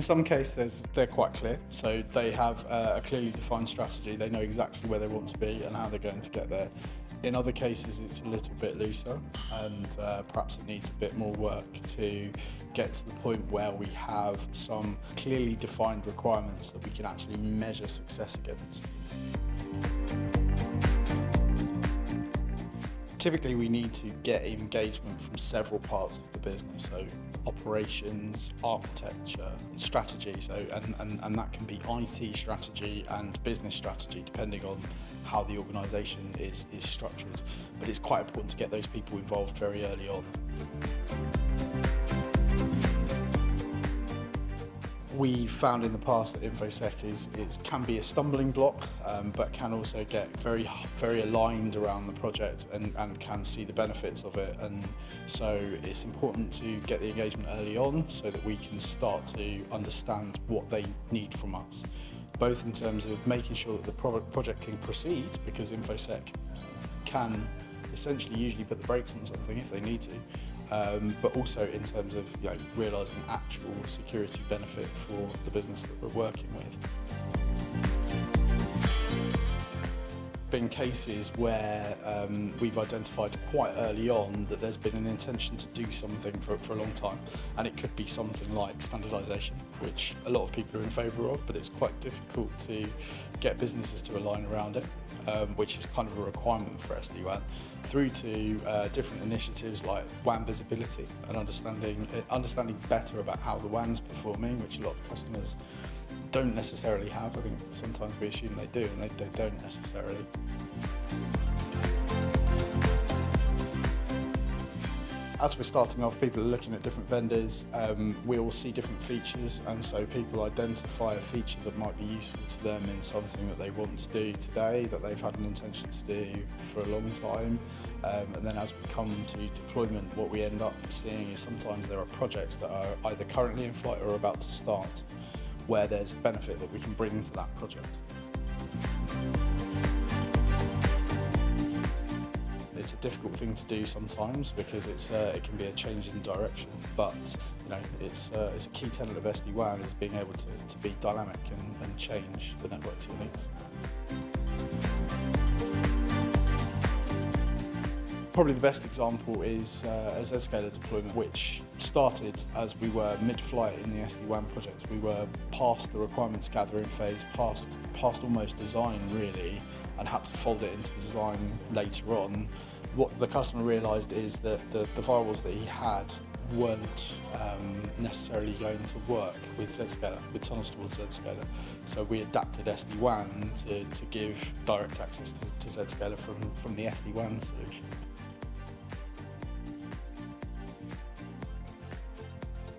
some cases, they're quite clear. So they have a clearly defined strategy. They know exactly where they want to be and how they're going to get there. In other cases, it's a little bit looser, and perhaps it needs a bit more work to get to the point where we have some clearly defined requirements that we can actually measure success against. Typically, we need to get engagement from several parts of the business, so operations, architecture, strategy, and that can be IT strategy and business strategy, depending on how the organisation is structured. But it's quite important to get those people involved very early on. We found in the past that InfoSec can be a stumbling block, but can also get very aligned around the project and can see the benefits of it. And so it's important to get the engagement early on so that we can start to understand what they need from us, both in terms of making sure that the project can proceed, because InfoSec can essentially usually put the brakes on something if they need to, but also in terms of realising actual security benefit for the business that we're working with. Been cases where we've identified quite early on that there's been an intention to do something for a long time, and it could be something like standardisation, which a lot of people are in favour of, but it's quite difficult to get businesses to align around it, which is kind of a requirement for SD-WAN, through to different initiatives like WAN visibility and understanding better about how the WAN's performing, which a lot of customers don't necessarily have. I think sometimes we assume they do, and they don't necessarily. As we're starting off, people are looking at different vendors. We all see different features, and so people identify a feature that might be useful to them in something that they want to do today, that they've had an intention to do for a long time. And then as we come to deployment, what we end up seeing is sometimes there are projects that are either currently in flight or about to start, where there's a benefit that we can bring to that project. It's a difficult thing to do sometimes because it can be a change in direction, but it's a key tenet of SD-WAN is being able to be dynamic and change the network to your needs. Probably the best example is a Zscaler deployment, which started as we were mid-flight in the SD-WAN project. We were past the requirements gathering phase, past almost design really, and had to fold it into design later on. What the customer realised is that the firewalls that he had weren't necessarily going to work with Zscaler, with tunnels towards Zscaler. So we adapted SD-WAN to give direct access to Zscaler from the SD-WAN solution.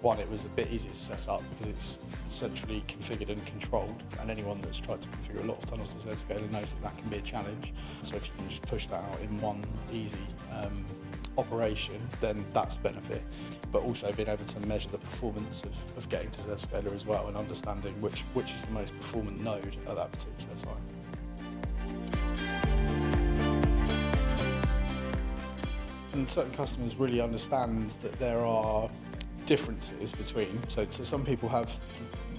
One, it was a bit easier to set up because it's centrally configured and controlled, and anyone that's tried to configure a lot of tunnels to Zscaler knows that can be a challenge. So if you can just push that out in one easy operation, then that's a benefit. But also being able to measure the performance of getting to Zscaler as well, and understanding which is the most performant node at that particular time. And certain customers really understand that there are differences between, so some people have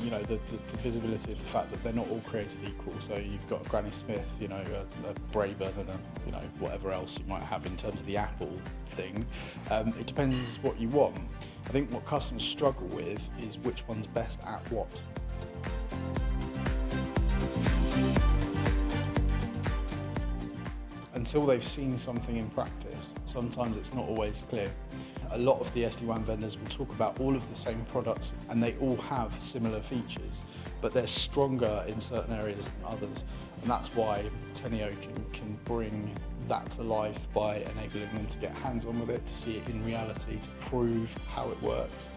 the visibility of the fact that they're not all created equal. So you've got a Granny Smith, a Braben, and whatever else you might have in terms of the Apple thing. It depends what you want. I think what customers struggle with is which one's best at what. Until they've seen something in practice, sometimes it's not always clear. A lot of the SD-WAN vendors will talk about all of the same products, and they all have similar features, but they're stronger in certain areas than others. And that's why Teneo can bring that to life by enabling them to get hands-on with it, to see it in reality, to prove how it works.